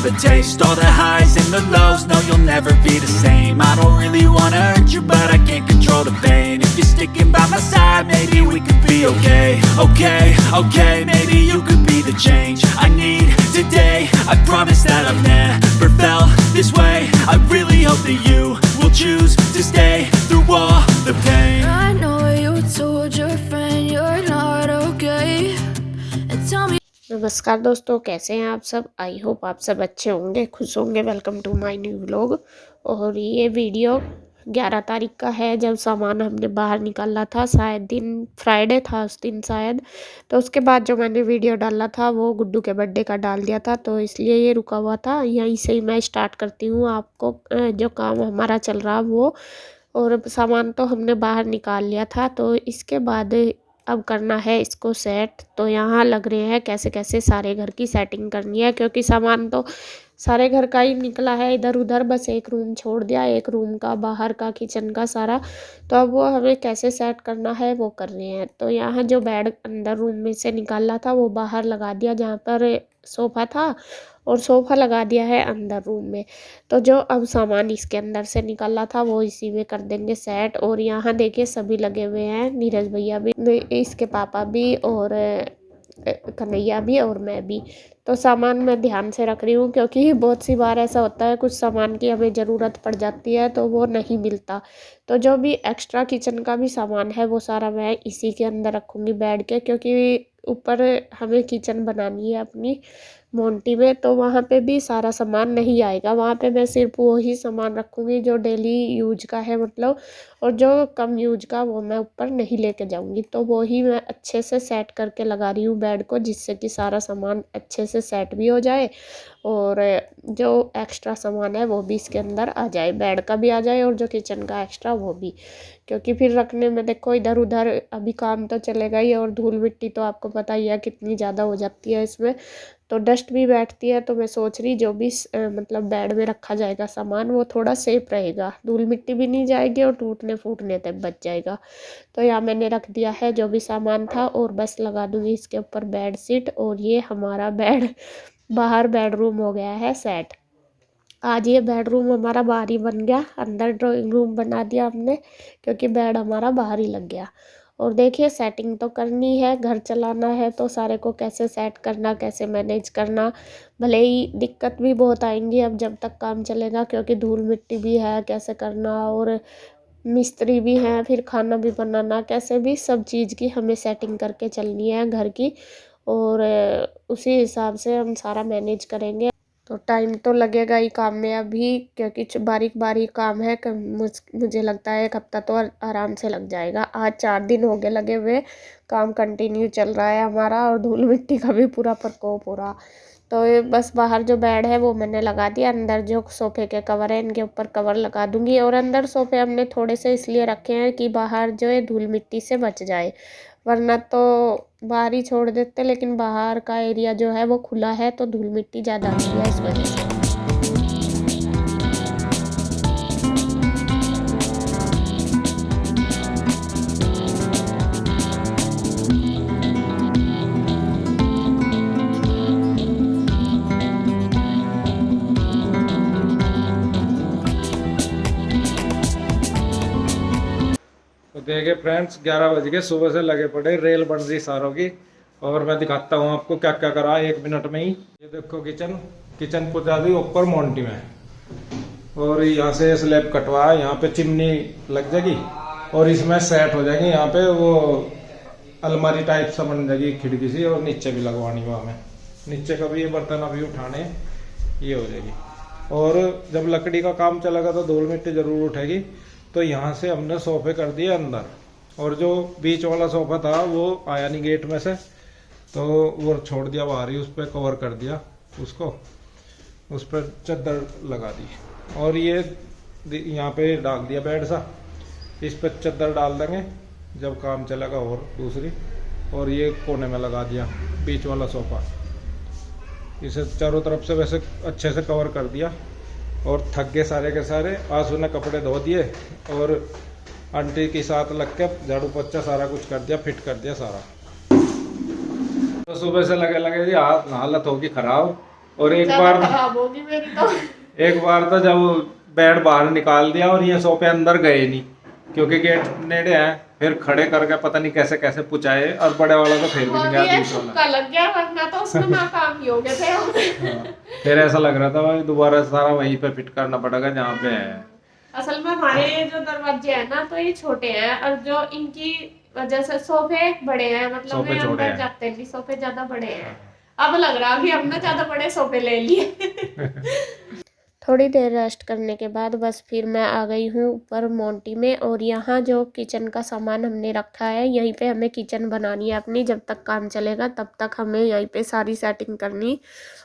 the taste, all the highs and the lows. No, you'll never be the same. I don't really wanna hurt you, but I can't control the pain. If you're sticking by my side, maybe we could be okay. Okay, maybe you could be the change I need today. I promise that I've never felt this way. I really hope that you will choose to stay through all the pain. I know you told your friend you're not okay, and tell me. नमस्कार दोस्तों, कैसे हैं आप सब। I hope आप सब अच्छे होंगे, खुश होंगे। Welcome to my new vlog. और ये वीडियो 11 तारीख का है, जब सामान हमने बाहर निकाला था। शायद दिन फ्राइडे था उस दिन शायद। तो उसके बाद जो मैंने वीडियो डाला था वो गुड्डू के बर्थडे का डाल दिया था, तो इसलिए ये रुका हुआ था। यहीं से ही मैं स्टार्ट करती हूँ आपको जो काम हमारा चल रहा वो। और सामान तो हमने बाहर निकाल लिया था, तो इसके बाद अब करना है इसको सेट। तो यहाँ लग रहे हैं कैसे कैसे सारे घर की सेटिंग करनी है, क्योंकि सामान तो सारे घर का ही निकला है इधर उधर। बस एक रूम छोड़ दिया, एक रूम का बाहर का किचन का सारा। तो अब वो हमें कैसे सेट करना है वो कर रहे हैं। तो यहाँ जो बेड अंदर रूम में से निकाला था वो बाहर लगा दिया, जहाँ पर सोफ़ा था, और सोफ़ा लगा दिया है अंदर रूम में। तो जो अब सामान इसके अंदर से निकाला था वो इसी में कर देंगे सेट। और यहाँ देखिए सभी लगे हुए हैं, नीरज भैया भी, इसके पापा भी, और कन्हैया भी, और मैं भी। तो सामान मैं ध्यान से रख रही हूँ, क्योंकि बहुत सी बार ऐसा होता है कुछ सामान की हमें ज़रूरत पड़ जाती है तो वो नहीं मिलता। तो जो भी एक्स्ट्रा किचन का भी सामान है वो सारा मैं इसी के अंदर रखूँगी बेड के, क्योंकि ऊपर हमें किचन बनानी है अपनी मोंटी में। तो वहाँ पे भी सारा सामान नहीं आएगा, वहाँ पे मैं सिर्फ वही सामान रखूँगी जो डेली यूज का है मतलब। और जो कम यूज का वो मैं ऊपर नहीं लेके जाऊँगी। तो वो ही मैं अच्छे से सेट करके लगा रही हूँ बेड को, जिससे कि सारा सामान अच्छे से सेट भी हो जाए और जो एक्स्ट्रा सामान है वो भी इसके अंदर आ जाए, बेड का भी आ जाए और जो किचन का एक्स्ट्रा वो भी। क्योंकि फिर रखने में देखो इधर उधर अभी काम तो चलेगा ही, और धूल मिट्टी तो आपको पता ही है कितनी ज़्यादा हो जाती है इसमें, तो डस्ट भी बैठती है। तो मैं सोच रही जो भी मतलब बेड में रखा जाएगा सामान वो थोड़ा सेफ रहेगा, धूल मिट्टी भी नहीं जाएगी और टूटने फूटने तक बच जाएगा। तो यहाँ मैंने रख दिया है जो भी सामान था, और बस लगा दूँगी इसके ऊपर बेड शीट। और ये हमारा बेड बाहर बेडरूम हो गया है सेट। आज ये बेडरूम हमारा बाहर ही बन गया, अंदर ड्राइंग रूम बना दिया हमने, क्योंकि बेड हमारा बाहर ही लग गया। और देखिए सेटिंग तो करनी है, घर चलाना है, तो सारे को कैसे सेट करना, कैसे मैनेज करना। भले ही दिक्कत भी बहुत आएंगी अब जब तक काम चलेगा, क्योंकि धूल मिट्टी भी है कैसे करना, और मिस्त्री भी हैं, फिर खाना भी बनाना, कैसे भी सब चीज़ की हमें सेटिंग करके चलनी है घर की। और उसी हिसाब से हम सारा मैनेज करेंगे। तो टाइम तो लगेगा ही काम में अभी, क्योंकि बारीक बारीक काम है। मुझे लगता है 1 हफ्ता तो आराम से लग जाएगा। आज 4 दिन हो गए लगे हुए, काम कंटिन्यू चल रहा है हमारा, और धूल मिट्टी का भी पूरा प्रकोप हो रहा। तो ये बस बाहर जो बेड है वो मैंने लगा दिया, अंदर जो सोफ़े के कवर है इनके ऊपर कवर लगा दूंगी। और अंदर सोफ़े हमने थोड़े से इसलिए रखे हैं कि बाहर जो है धूल मिट्टी से बच जाए, वरना तो बाहर ही छोड़ देते, लेकिन बाहर का एरिया जो है वो खुला है तो धूल मिट्टी ज़्यादा आती है इस वजह से। तो देखिए फ्रेंड्स 11 बज गए, सुबह से लगे पड़े, रेल बन रही सारों की। और मैं दिखाता हूँ आपको क्या क्या करा है 1 मिनट में ही। ये देखो किचन पहुँचा दी ऊपर मोंटी में, और यहाँ से स्लैब कटवाया, यहाँ पे चिमनी लग जाएगी और इसमें सेट हो जाएगी। यहाँ पे वो अलमारी टाइप सा बन जाएगी खिड़की सी, और नीचे भी लगवानी हुआ हमें, नीचे का भी ये बर्तन अभी उठाने ये हो जाएगी। और जब लकड़ी का काम चलेगा तो धूल मिट्टी जरूर उठेगी। तो यहाँ से हमने सोफे कर दिए अंदर, और जो बीच वाला सोफा था वो आया नहीं गेट में से, तो वो छोड़ दिया बाहर ही, उस पर कवर कर दिया उसको, उस पर चादर लगा दी। और ये यहाँ पे डाल दिया बेड सा, इस पर चादर डाल देंगे जब काम चलेगा। और दूसरी, और ये कोने में लगा दिया बीच वाला सोफा, इसे चारों तरफ से वैसे अच्छे से कवर कर दिया। और थक गए सारे के सारे, आंसू ने कपड़े धो दिए और आंटी के साथ लग के झाड़ू पोछा सारा कुछ कर दिया, फिट कर दिया सारा। तो सुबह से लगे जी हालत होगी खराब, और एक ज़्यादा बार खराब होगी मेरी तो। एक बार तो जब बेड बाहर निकाल दिया और ये सोफे अंदर गए नहीं क्योंकि गेट नेड़े है, फिर खड़े करके पता नहीं कैसे कैसे पुचाए, और बड़े वाला तो फिर भी वो नहीं भी गया एक दूसरा वाला। तुक्का लग गया, वरना तो उसमें नाकाम ही हो गए थे हम। हाँ, फिर ऐसा लग रहा था भाई दोबारा सारा वहीं पे फिट करना पड़ेगा जहाँ पे है। असल में हमारे जो दरवाजे हैं ना तो ये छोटे हैं, और जो इनकी वजह से सोफे बड़े हैं, मतलब सोफे में छोटे अंदर हैं। जाते नहीं, सोफे ज्यादा बड़े हैं। अब लग रहा कि हमने ज्यादा बड़े सोफे ले लिए। थोड़ी देर रेस्ट करने के बाद बस फिर मैं आ गई हूँ ऊपर मोंटी में, और यहाँ जो किचन का सामान हमने रखा है, यहीं पे हमें किचन बनानी है अपनी। जब तक काम चलेगा तब तक हमें यहीं पे सारी सेटिंग करनी,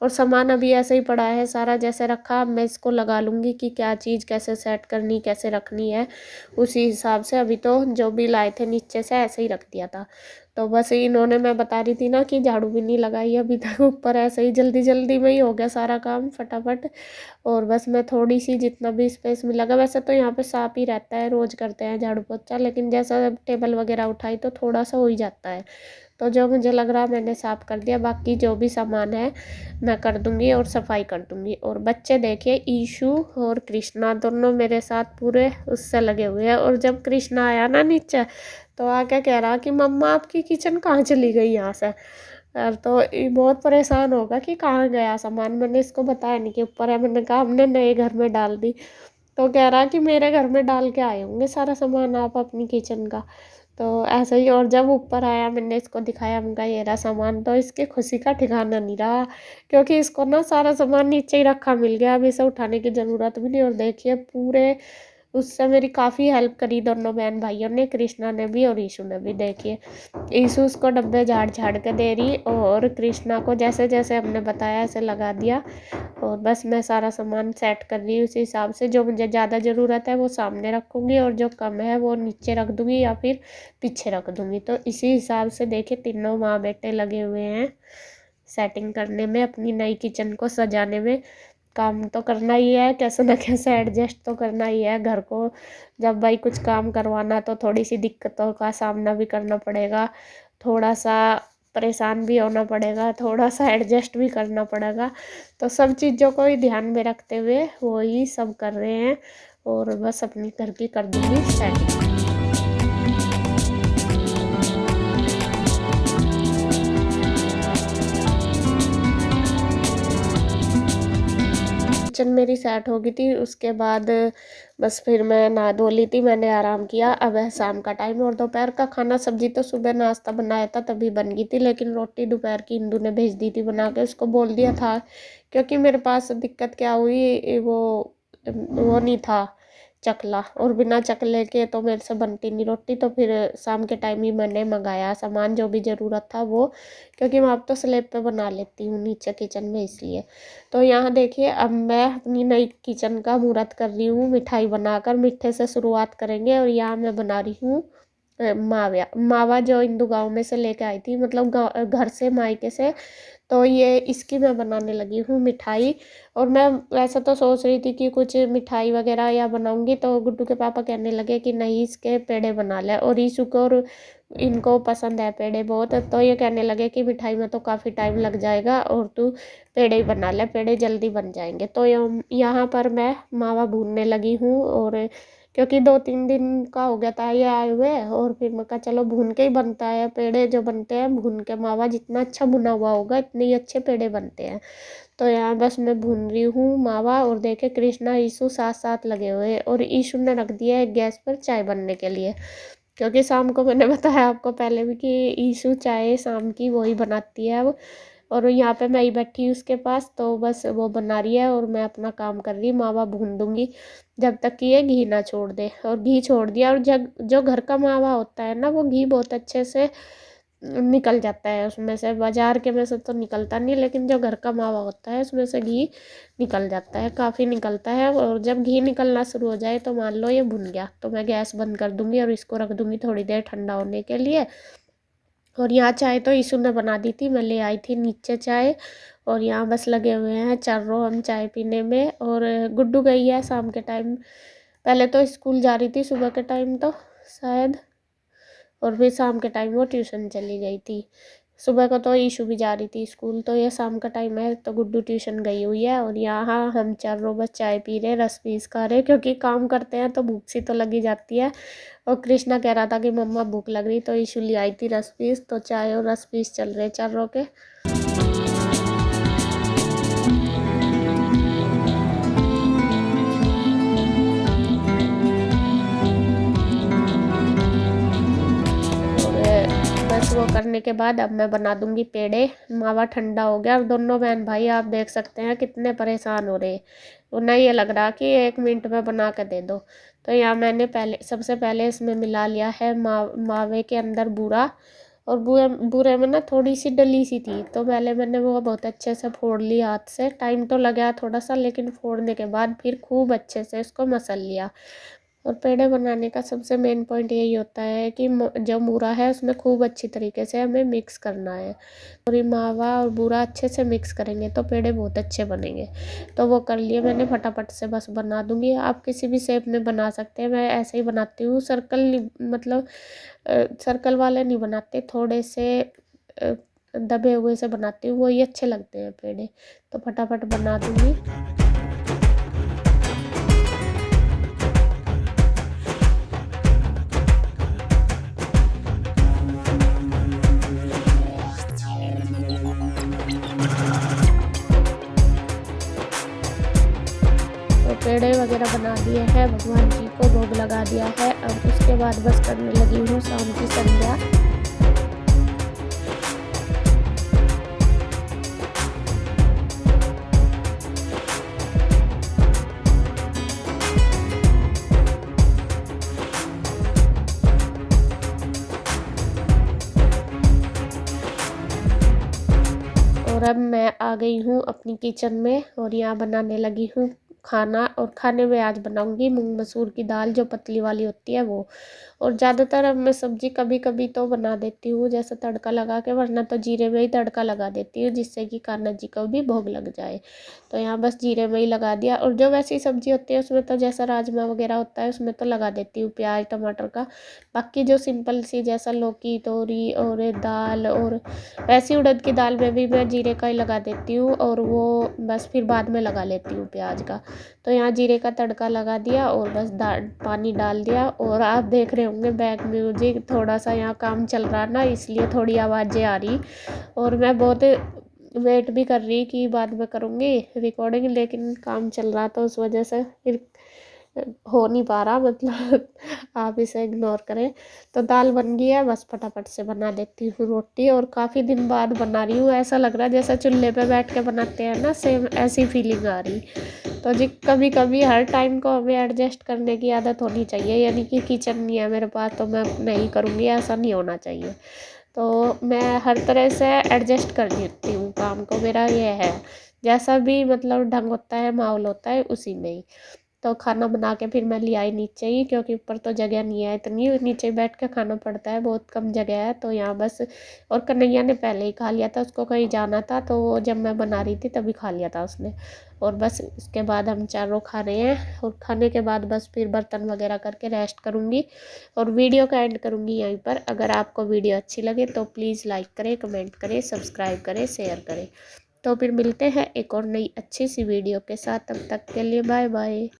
और सामान अभी ऐसे ही पड़ा है सारा जैसे रखा। अब मैं इसको लगा लूँगी कि क्या चीज़ कैसे सेट करनी, कैसे रखनी है, उसी हिसाब से। अभी तो जो भी लाए थे नीचे से ऐसे ही रख दिया था। तो बस इन्होंने, मैं बता रही थी ना कि झाड़ू भी नहीं लगाई अभी तक, ऊपर ऐसे ही जल्दी जल्दी में ही हो गया सारा काम फटाफट। और बस मैं थोड़ी सी जितना भी स्पेस मिला, वैसे तो यहाँ पे साफ ही रहता है, रोज़ करते हैं झाड़ू पोछा, लेकिन जैसा टेबल वगैरह उठाई तो थोड़ा सा हो ही जाता है। तो जो मुझे लग रहा मैंने साफ़ कर दिया, बाकी जो भी सामान है मैं कर दूँगी और सफाई कर दूँगी। और बच्चे देखिए, ईशु और कृष्णा दोनों मेरे साथ पूरे उससे लगे हुए हैं। और जब कृष्णा आया ना नीचे, तो आके कह रहा कि मम्मा आपकी किचन कहाँ चली गई यहाँ से। और तो ये बहुत परेशान होगा कि कहाँ गया सामान। मैंने इसको बताया नहीं कि ऊपर है, मैंने कहा हमने नए घर में डाल दी। तो कह रहा कि मेरे घर में डाल के आए होंगे सारा सामान आप अपनी किचन का। तो ऐसे ही। और जब ऊपर आया मैंने इसको दिखाया, उनका ये रहा सामान, तो इसके खुशी का ठिकाना नहीं रहा, क्योंकि इसको ना सारा सामान नीचे ही रखा मिल गया, अब इसे उठाने की ज़रूरत भी नहीं। और देखिए पूरे उससे मेरी काफ़ी हेल्प करी दोनों बहन भाइयों ने, कृष्णा ने भी और ईशु ने भी। देखिए ईशु उसको डब्बे झाड़ झाड़ के दे रही, और कृष्णा को जैसे जैसे हमने बताया ऐसे लगा दिया। और बस मैं सारा सामान सेट कर रही हूँ उसी हिसाब से। जो मुझे ज़्यादा ज़रूरत है वो सामने रखूँगी, और जो कम है वो नीचे रख दूँगी या फिर पीछे रख दूँगी। तो इसी हिसाब से देखिए तीनों माँ बेटे लगे हुए हैं सेटिंग करने में, अपनी नई किचन को सजाने में। काम तो करना ही है, कैसे न कैसे एडजस्ट तो करना ही है घर को। जब भाई कुछ काम करवाना तो थोड़ी सी दिक्कतों का सामना भी करना पड़ेगा, थोड़ा सा परेशान भी होना पड़ेगा, थोड़ा सा एडजस्ट भी करना पड़ेगा। तो सब चीज़ों को ही ध्यान में रखते हुए वो ही सब कर रहे हैं, और बस अपनी घर की कर दूँगी सेटिंग। किचन मेरी सेट हो गई थी, उसके बाद बस फिर मैं नहा धो ली थी, मैंने आराम किया। अब है शाम का टाइम, और दोपहर का खाना, सब्जी तो सुबह नाश्ता बनाया था तभी बन गई थी, लेकिन रोटी दोपहर की इंदू ने भेज दी थी बना के। उसको बोल दिया था, क्योंकि मेरे पास दिक्कत क्या हुई, वो नहीं था चकला, और बिना चकले के तो मेरे से बनती नहीं रोटी। तो फिर शाम के टाइम ही मैंने मंगाया सामान जो भी ज़रूरत था वो, क्योंकि मैं अब तो स्लैब पे बना लेती हूँ नीचे किचन में, इसलिए। तो यहाँ देखिए अब मैं अपनी नई किचन का मुहूर्त कर रही हूँ, मिठाई बनाकर मीठे से शुरुआत करेंगे। और यहाँ मैं बना रही हूँ मावा जो इंदू गाँव में से लेके आई थी, मतलब घर से मायके से। तो ये इसकी मैं बनाने लगी हूँ मिठाई। और मैं वैसे तो सोच रही थी कि कुछ मिठाई वगैरह या बनाऊंगी, तो गुड्डू के पापा कहने लगे कि नहीं इसके पेड़े बना ले, और ईशु को और इनको पसंद है पेड़े बहुत। तो ये कहने लगे कि मिठाई में तो काफ़ी टाइम लग जाएगा, और तू पेड़े ही बना ले, पेड़े जल्दी बन जाएंगे। तो यहाँ पर मैं मावा भूनने लगी हूँ, और क्योंकि 2-3 दिन का हो गया था ये आए हुए, और फिर मैं कहा चलो भून के ही बनता है, पेड़े जो बनते हैं भून के, मावा जितना अच्छा भुना हुआ होगा इतने ही अच्छे पेड़े बनते हैं। तो यहाँ बस मैं भून रही हूँ मावा, और देखे कृष्णा ईशु साथ साथ लगे हुए हैं। और ईशु ने रख दिया है गैस पर चाय बनने के लिए, क्योंकि शाम को मैंने बताया आपको पहले भी कि ईशु चाय शाम की वही बनाती है अब। और यहाँ पे मैं ही बैठी हूँ उसके पास, तो बस वो बना रही है और मैं अपना काम कर रही हूँ। मावा भून दूँगी जब तक कि ये घी ना छोड़ दे, और घी छोड़ दिया। और जब जो घर का मावा होता है ना, वो घी बहुत अच्छे से निकल जाता है उसमें से। बाज़ार के में से तो निकलता नहीं, लेकिन जो घर का मावा होता है उसमें से घी निकल जाता है, काफ़ी निकलता है। और जब घी निकलना शुरू हो जाए तो मान लो ये भुन गया, तो मैं गैस बंद कर दूँगी और इसको रख दूँगी थोड़ी देर ठंडा होने के लिए। और यहाँ चाय तो ईशु ने बना दी थी, मैं ले आई थी नीचे चाय। और यहाँ बस लगे हुए हैं चारों हम चाय पीने में। और गुड्डू गई है शाम के टाइम, पहले तो स्कूल जा रही थी सुबह के टाइम तो शायद, और फिर शाम के टाइम वो ट्यूशन चली गई थी। सुबह को तो ईशु भी जा रही थी स्कूल, तो ये शाम का टाइम है तो गुड्डू ट्यूशन गई हुई है। और यहाँ हम चारों बस चाय पी रहे, रस पीस खा रहे, क्योंकि काम करते हैं तो भूख सी तो लगी जाती है। और कृष्णा कह रहा था कि मम्मा भूख लग रही, तो ईशु ले आई थी रस पीस, तो चाय और रस पीस चल रहे चारों के। बस वो करने के बाद अब मैं बना दूंगी पेड़े। मावा ठंडा हो गया और दोनों बहन भाई आप देख सकते हैं कितने परेशान हो रहे हैं। उन्हें ये लग रहा कि 1 मिनट में बना के दे दो। तो यहाँ मैंने सबसे पहले इसमें मिला लिया है मावे के अंदर बूरा। और बूरे में ना थोड़ी सी डली सी थी, तो पहले मैंने वो बहुत अच्छे से फोड़ लिया हाथ से। टाइम तो लगा थोड़ा सा, लेकिन फोड़ने के बाद फिर खूब अच्छे से इसको मसल लिया। और पेड़े बनाने का सबसे मेन पॉइंट यही होता है कि जो बूरा है उसमें खूब अच्छी तरीके से हमें मिक्स करना है। और ये मावा और बूरा अच्छे से मिक्स करेंगे तो पेड़े बहुत अच्छे बनेंगे। तो वो कर लिए मैंने, फटाफट से बस बना दूंगी। आप किसी भी शेप में बना सकते हैं, मैं ऐसे ही बनाती हूँ। सर्कल नहीं, मतलब सर्कल वाले नहीं बनाते, थोड़े से दबे हुए से बनाती हूँ, वही अच्छे लगते हैं पेड़े। तो फटाफट बना दूंगी। पेड़े वगैरह बना दिए हैं, भगवान जी को भोग लगा दिया है। अब उसके बाद बस करने लगी हूँ शाम की संध्या। और अब मैं आ गई हूँ अपनी किचन में और यहाँ बनाने लगी हूँ खाना। और खाने में आज बनाऊंगी मूंग मसूर की दाल, जो पतली वाली होती है वो। और ज़्यादातर अब मैं सब्जी कभी कभी तो बना देती हूँ जैसे तड़का लगा के, वरना तो जीरे में ही तड़का लगा देती हूँ, जिससे कि कान्हा जी को भी भोग लग जाए। तो यहाँ बस जीरे में ही लगा दिया। और जो वैसी सब्जी होती है उसमें तो जैसा राजमा वगैरह होता है उसमें तो लगा देती हूँ प्याज टमाटर का। बाकी जो सिंपल सी जैसा लौकी तोरी और दाल, और वैसी उड़द की दाल में भी मैं जीरे का ही लगा देती हूँ, और वो बस फिर बाद में लगा लेती हूँ प्याज का। तो यहाँ जीरे का तड़का लगा दिया और बस पानी डाल दिया। और आप देख रहे होंगे बैक म्यूजिक, थोड़ा सा यहाँ काम चल रहा ना, इसलिए थोड़ी आवाज़ें आ रही। और मैं बहुत वेट भी कर रही कि बाद में करूँगी रिकॉर्डिंग, लेकिन काम चल रहा तो उस वजह से फिर हो नहीं पा रहा, मतलब आप इसे इग्नोर करें। तो दाल बन गई है, बस फटाफट से बना देती हूँ रोटी। और काफ़ी दिन बाद बना रही हूँ, ऐसा लग रहा है जैसे चूल्हे पे बैठ के बनाते हैं ना, सेम ऐसी फीलिंग आ रही। तो जी कभी कभी हर टाइम को हमें एडजस्ट करने की आदत होनी चाहिए, यानी कि किचन नहीं है मेरे पास तो मैं नहीं करूँगी, ऐसा नहीं होना चाहिए। तो मैं हर तरह से एडजस्ट कर लेती हूँ काम को, मेरा ये है। जैसा भी मतलब ढंग होता है, माहौल होता है, उसी में ही। तो खाना बना के फिर मैं ले आई नीचे ही, क्योंकि ऊपर तो जगह नहीं है इतनी, नीचे बैठ के खाना पड़ता है, बहुत कम जगह है। तो यहाँ बस, और कन्हैया ने पहले ही खा लिया था, उसको कहीं जाना था, तो वो जब मैं बना रही थी तभी खा लिया था उसने। और बस इसके बाद हम चारों खा रहे हैं, और खाने के बाद बस फिर बर्तन वगैरह करके रेस्ट करूँगी और वीडियो का एंड करूँगी यहीं पर। अगर आपको वीडियो अच्छी लगे तो प्लीज़ लाइक करें, कमेंट करें, सब्सक्राइब करें, शेयर करें। तो फिर मिलते हैं एक और नई अच्छी सी वीडियो के साथ, तब तक के लिए बाय बाय।